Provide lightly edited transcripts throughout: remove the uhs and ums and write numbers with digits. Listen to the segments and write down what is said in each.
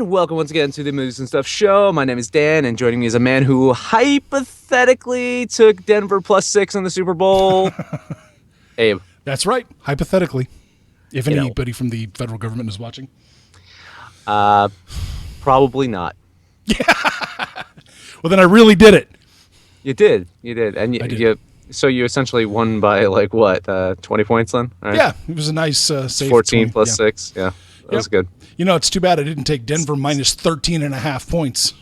Welcome once again to the Movies and Stuff show. My name is Dan, and joining me is a man who hypothetically took Denver +6 in the Super Bowl. Abe. That's right. Hypothetically. If anybody from the federal government is watching. Probably not. Well, then I really did it. You did. And so you essentially won by, 20 points then? Right. Yeah, it was a nice safe 14 plus 6, yeah. That was good. You know, it's too bad I didn't take Denver minus 13.5 points.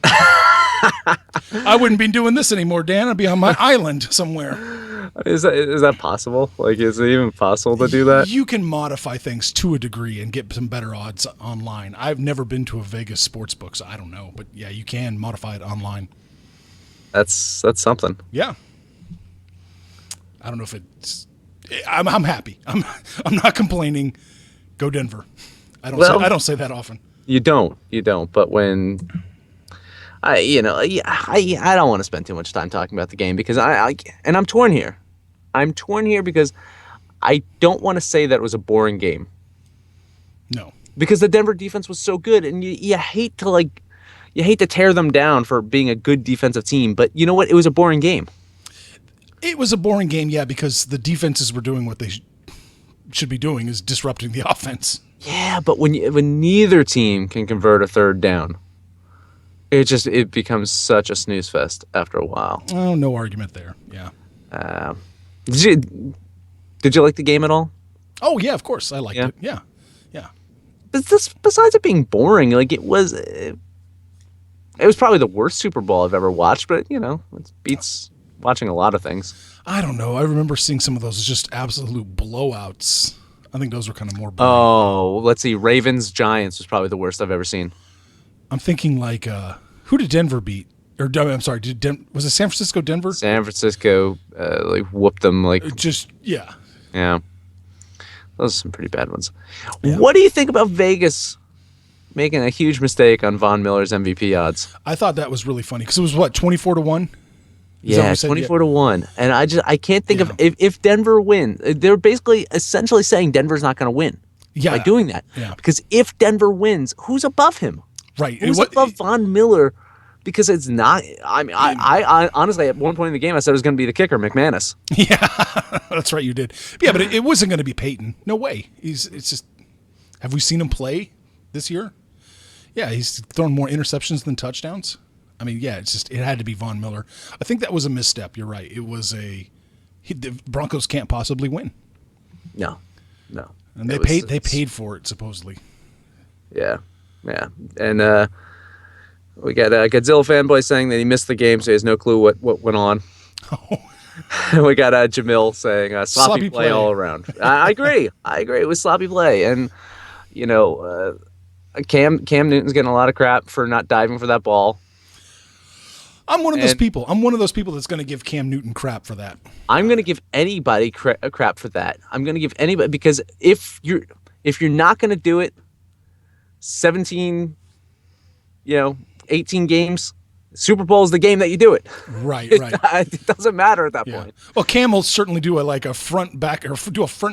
I wouldn't be doing this anymore, Dan. I'd be on my island somewhere. Is that possible? Is it even possible to do that? You can modify things to a degree and get some better odds online. I've never been to a Vegas sports book, so I don't know. But yeah, you can modify it online. That's something. Yeah. I don't know if it's. I'm happy. I'm not complaining. Go Denver. I don't say that often. You don't. But when I don't want to spend too much time talking about the game because I'm torn here. I'm torn here because I don't want to say that it was a boring game. No. Because the Denver defense was so good, and you hate to tear them down for being a good defensive team, but you know what? It was a boring game. It was a boring game, yeah, because the defenses were doing what they should be doing, is disrupting the offense. Yeah, but when neither team can convert a third down, it becomes such a snooze fest after a while. Oh, no argument there. Yeah. Did you like the game at all? Oh yeah, of course I liked it. Yeah. But besides it being boring, it was probably the worst Super Bowl I've ever watched. But it beats watching a lot of things. I don't know. I remember seeing some of those as just absolute blowouts. I think those were kind of more boring. Oh, let's see. Ravens-Giants was probably the worst I've ever seen. I'm thinking who did Denver beat? Or I'm sorry, was it San Francisco, Denver? San Francisco whooped them Yeah. Yeah. Those are some pretty bad ones. Yeah. What do you think about Vegas making a huge mistake on Von Miller's MVP odds? I thought that was really funny because it was 24-1? Yeah, 24-1. And I can't think of if Denver wins. They're basically essentially saying Denver's not going to win by doing that. Yeah. Because if Denver wins, who's above him? Right. Who's above Von Miller? Because it's not. I mean, I honestly, at one point in the game, I said it was going to be the kicker, McManus. Yeah, that's right, you did. Yeah, but it wasn't going to be Peyton. No way. It's just. Have we seen him play this year? Yeah, he's thrown more interceptions than touchdowns. I mean, yeah, it had to be Von Miller. I think that was a misstep. You're right. It was the Broncos can't possibly win. No. And they paid for it supposedly. Yeah. And we got a Godzilla fanboy saying that he missed the game, so he has no clue what went on. Oh. We got Jamil saying sloppy play all around. I agree. It was sloppy play, and Cam Newton's getting a lot of crap for not diving for that ball. I'm one of those people. I'm one of those people that's going to give Cam Newton crap for that. I'm going to give anybody crap for that. I'm going to give anybody, because if you're not going to do it 17, 18 games, Super Bowl is the game that you do it. Right. It doesn't matter at that point. Well, Cam will certainly do a front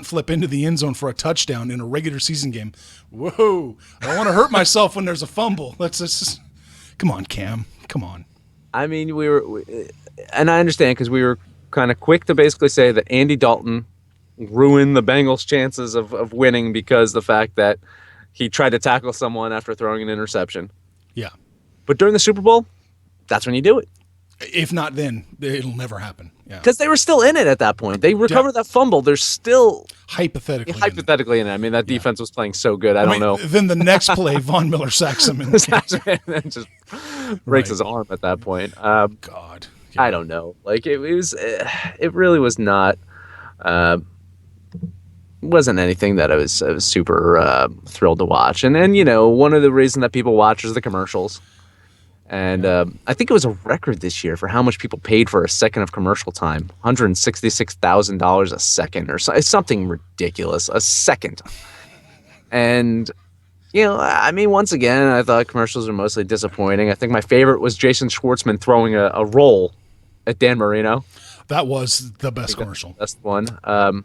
flip into the end zone for a touchdown in a regular season game. Whoa! I don't want to hurt myself when there's a fumble. Let's just come on, Cam. Come on. I mean, and I understand because we were kind of quick to basically say that Andy Dalton ruined the Bengals' chances of winning because the fact that he tried to tackle someone after throwing an interception. Yeah. But during the Super Bowl, that's when you do it. If not then, it'll never happen. Yeah. Because they were still in it at that point. They recovered that fumble. They're still hypothetically in it. I mean, that defense was playing so good. I don't know. Then the next play, Von Miller sacks him and just breaks his arm at that point. God. I don't know. Like it was, it really was not. Wasn't anything that I was super thrilled to watch. And then, one of the reasons that people watch is the commercials. And I think it was a record this year for how much people paid for a second of commercial time. $166,000 a second or something ridiculous. A second. And, I mean, once again, I thought commercials were mostly disappointing. I think my favorite was Jason Schwartzman throwing a roll at Dan Marino. That was the best commercial. That's the one.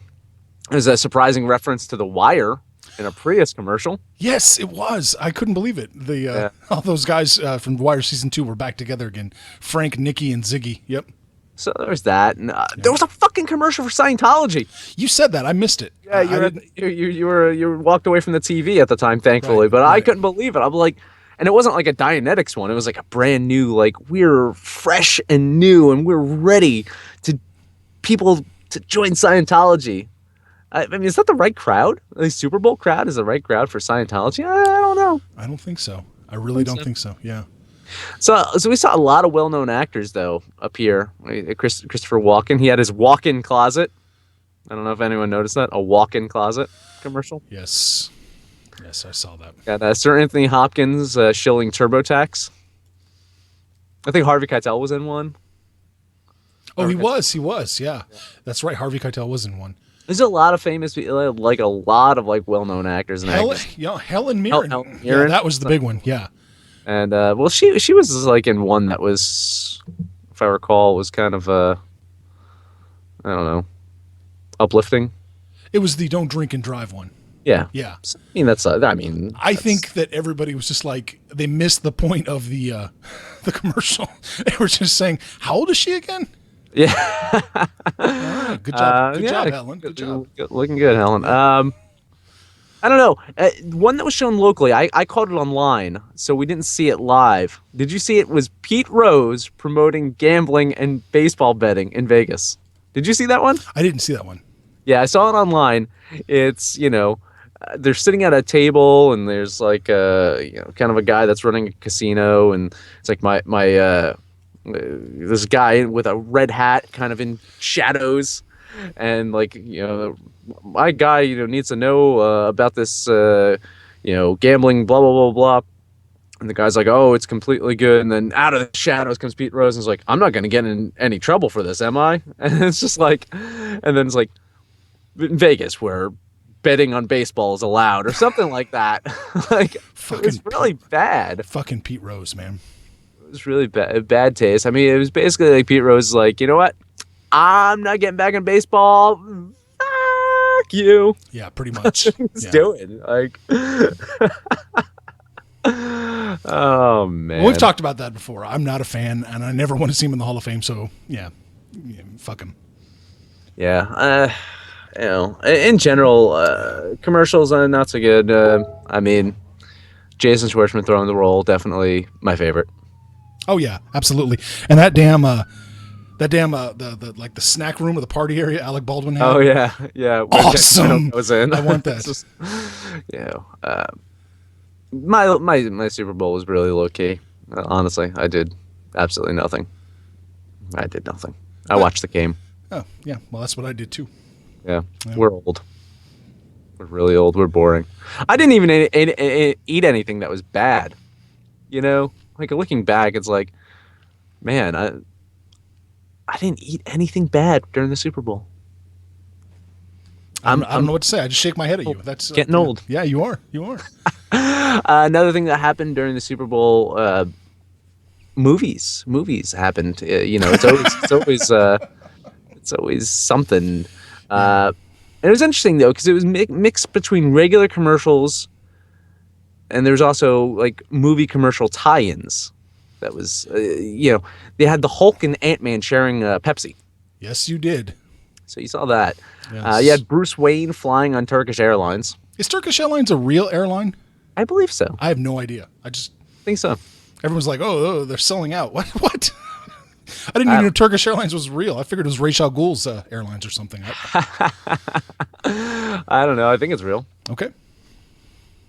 It was a surprising reference to The Wire in a Prius commercial. Yes, it was. I couldn't believe it. All those guys from Wire Season 2 were back together again. Frank, Nikki, and Ziggy. Yep. So there was that. And, there was a fucking commercial for Scientology. You said that. I missed it. Yeah, you walked away from the TV at the time, thankfully. But I couldn't believe it. I'm like, and it wasn't like a Dianetics one. It was like a brand new, like, we're fresh and new and we're ready to people to join Scientology. I mean, is that the right crowd? The Super Bowl crowd is the right crowd for Scientology? I don't know. I don't think so. I really don't think so. Yeah. So we saw a lot of well-known actors though appear. Christopher Walken. He had his walk-in closet. I don't know if anyone noticed that, a walk-in closet commercial. Yes, I saw that. Got Sir Anthony Hopkins shilling TurboTax. I think Harvey Keitel was in one. Oh, he was. Yeah, that's right. Harvey Keitel was in one. There's a lot of famous, like a lot of like well-known actors and actors. Helen Mirren. Yeah, that was the big one. Yeah. And well, she was like in one that was, if I recall, was kind of I don't know, uplifting. It was the "Don't Drink and Drive" one. Yeah. Yeah. I mean that's. I think that everybody was just like they missed the point of the commercial. They were just saying, "How old is she again?" Yeah. Right, good job. Good job, Helen. Good job. Looking good, Helen. I don't know. One that was shown locally, I caught it online, so we didn't see it live. Did you see it? Was Pete Rose promoting gambling and baseball betting in Vegas? Did you see that one? I didn't see that one. Yeah, I saw it online. It's, they're sitting at a table and there's like kind of a guy that's running a casino, and it's like my this guy with a red hat kind of in shadows, and like my guy needs to know about this gambling blah blah blah blah, and the guy's like, oh, it's completely good, and then out of the shadows comes Pete Rose and is like, I'm not going to get in any trouble for this, am I? And it's just like, and then it's like in Vegas where betting on baseball is allowed or something like that. Like it was really bad. Fucking Pete Rose, man. It was really bad taste. I mean, it was basically like Pete Rose is like, you know what? I'm not getting back in baseball. Fuck you. Yeah, pretty much. He's doing like. Oh man. Well, we've talked about that before. I'm not a fan, and I never want to see him in the Hall of Fame. So yeah fuck him. Yeah. In general, commercials are not so good. I mean, Jason Schwartzman throwing the roll, definitely my favorite. Oh yeah, absolutely. And that damn the like the snack room or the party area Alec Baldwin had. Oh yeah. Awesome. Was in. I want that. Just, my Super Bowl was really low key. Honestly, I did absolutely nothing. I watched the game. Oh yeah, well that's what I did too. Yeah. We're old. We're really old. We're boring. I didn't even eat anything that was bad. Like looking back, it's like, man, I didn't eat anything bad during the Super Bowl. I don't know what to say. I just shake my head at you. That's getting old. Yeah, you are. You are. Another thing that happened during the Super Bowl, movies happened. It's always something. And it was interesting though because it was mixed between regular commercials. And there's also like movie commercial tie-ins. That was, they had the Hulk and Ant-Man sharing Pepsi. Yes, you did. So you saw that. Yes. You had Bruce Wayne flying on Turkish Airlines. Is Turkish Airlines a real airline? I believe so. I have no idea. I just think so. Everyone's like, oh, they're selling out. What? I didn't even know Turkish Airlines was real. I figured it was Ra's al Ghul's airlines or something. I don't know. I think it's real. Okay.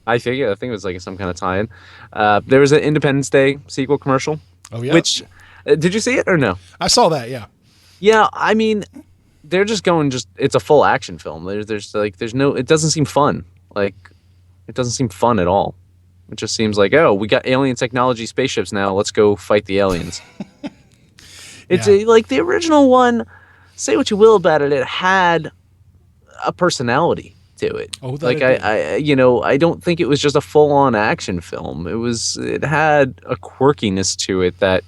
I think it was like some kind of tie-in. There was an Independence Day sequel commercial. Oh yeah. Which Did you see it or no? I saw that. Yeah. Yeah, I mean, they're just going. It's a full action film. There's no. It doesn't seem fun. Like, it doesn't seem fun at all. It just seems like, oh, we got alien technology spaceships now. Let's go fight the aliens. It's like the original one. Say what you will about it. It had a personality to it. Oh, like I don't think it was just a full-on action film. It had a quirkiness to it that,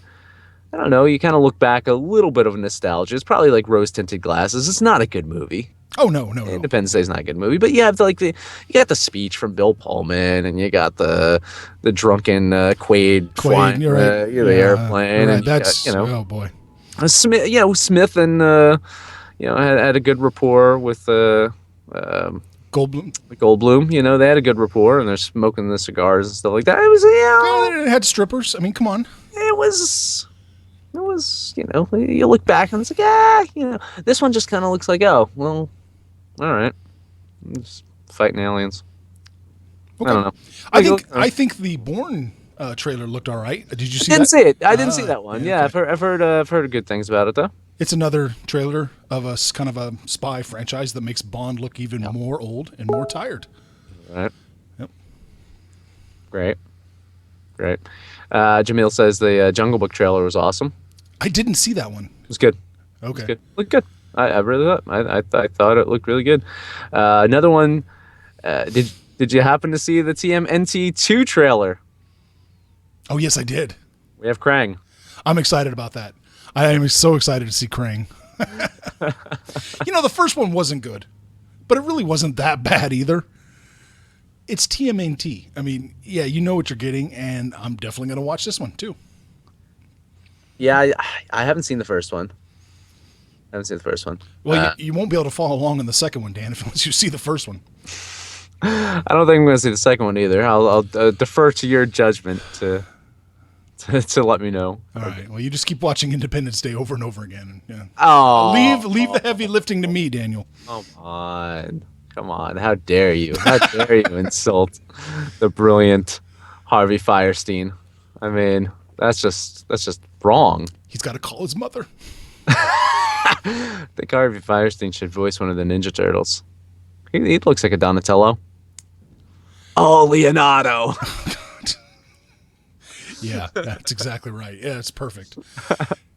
I don't know, you kind of look back, a little bit of nostalgia. It's probably like rose-tinted glasses. It's not a good movie. Oh, no. Independence Day is not a good movie, but you have you got the speech from Bill Pullman, and you got the drunken Quaid flying you're right. the airplane. Right. And That's oh boy. Smith and had a good rapport with Goldblum. They had a good rapport, and they're smoking the cigars and stuff like that. It was it had strippers. I mean, come on. It was you look back and it's like, this one just kind of looks like, oh well, all right, just fighting aliens. Okay. I don't know. I think the Bourne trailer looked all right. Did you see? Didn't see it. I didn't see that one. Yeah, okay. I've heard good things about it though. It's another trailer of a kind of a spy franchise that makes Bond look even more old and more tired. Right. Yep. Great. Jamil says the Jungle Book trailer was awesome. I didn't see that one. It was good. Okay. It was good. Looked good. I really thought. I thought it looked really good. Another one. Did you happen to see the TMNT 2 trailer? Oh yes, I did. We have Krang. I'm excited about that. I am so excited to see Krang. The first one wasn't good, but it really wasn't that bad either. It's TMNT. I mean, yeah, you know what you're getting, and I'm definitely going to watch this one too. Yeah, I haven't seen the first one. Well, you won't be able to follow along in the second one, Dan, unless you see the first one. I don't think I'm going to see the second one either. I'll defer to your judgment to let me know. All right. Well, you just keep watching Independence Day over and over again. Yeah. Oh, leave the heavy lifting to me, Daniel. Come on! How dare you? How dare you insult the brilliant Harvey Fierstein? I mean, that's just wrong. He's got to call his mother. I think Harvey Fierstein should voice one of the Ninja Turtles. He looks like a Donatello. Oh, Leonardo. Yeah, that's exactly right. Yeah, it's perfect.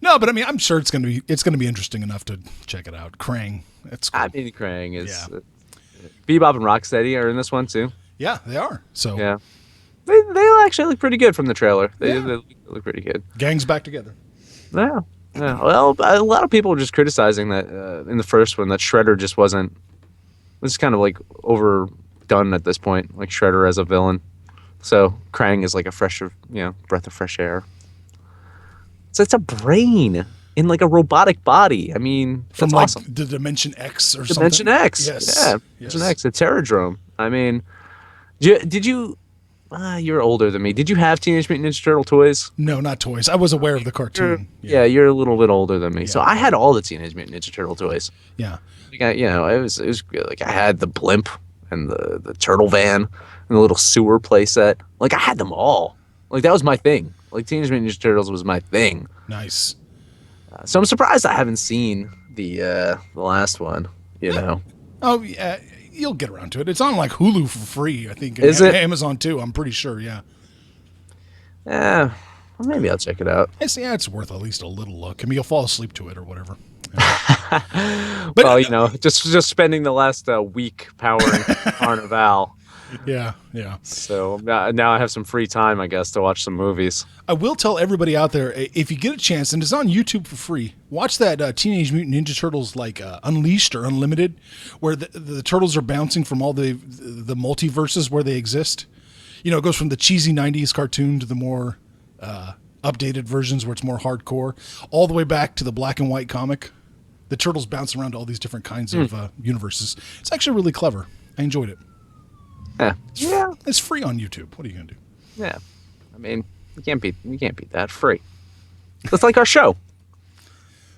No, but I mean, I'm sure it's gonna be interesting enough to check it out. Krang, that's cool. I mean, Krang is. Yeah. Bebop and Rocksteady are in this one too. Yeah, they are. So yeah, they actually look pretty good from the trailer. They look pretty good. Gang's back together. Yeah. Well, a lot of people were just criticizing that in the first one that Shredder just wasn't. It was kind of like overdone at this point, like Shredder as a villain. So Krang is like a fresh, breath of fresh air. So it's a brain in like a robotic body. I mean, from that's like awesome. the Dimension X or Dimension something. X, Yes. Yeah, Dimension X, the Terradrome. I mean, did you? You're older than me. Did you have Teenage Mutant Ninja Turtle toys? No, not toys. I was aware of the cartoon. You're a little bit older than me. Yeah. So I had all the Teenage Mutant Ninja Turtle toys. Yeah. It was like I had the blimp and the turtle van and the little sewer playset. Like I had them all. Like that was my thing. Like Teenage Mutant Ninja Turtles was my thing. Nice. So I'm surprised I haven't seen the last one. Oh yeah, you'll get around to it. It's on like Hulu for free, I think. Is it? Amazon too? I'm pretty sure. Yeah. Yeah. Well, maybe I'll check it out. It's worth at least a little look. I mean, you'll fall asleep to it or whatever. But just spending the last week powering Carnival. Yeah. So now I have some free time, I guess, to watch some movies. I will tell everybody out there, if you get a chance, and it's on YouTube for free, watch that Teenage Mutant Ninja Turtles like Unleashed or Unlimited, where the turtles are bouncing from all the multiverses where they exist. It goes from the cheesy 90s cartoon to the more updated versions where it's more hardcore, all the way back to the black and white comic. The turtles bounce around to all these different kinds of universes. It's actually really clever. I enjoyed it. Yeah. It's free on YouTube. What are you gonna do? Yeah. I mean, you can't beat that. Free. That's like our show.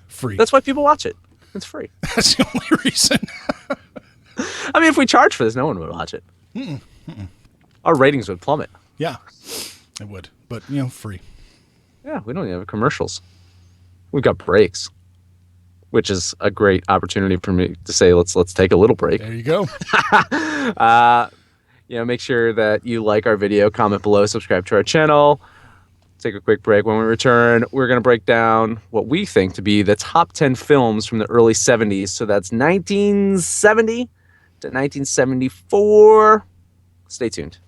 Free. That's why people watch it. It's free. That's the only reason. I mean, if we charge for this, no one would watch it. Our ratings would plummet. Yeah, it would. But free. Yeah, we don't even have commercials. we've got breaks, which is a great opportunity for me to say, let's take a little break. There you go. Make sure that you like our video, comment below, subscribe to our channel. Take a quick break. When we return, we're going to break down what we think to be the top 10 films from the early 70s. So that's 1970 to 1974. Stay tuned.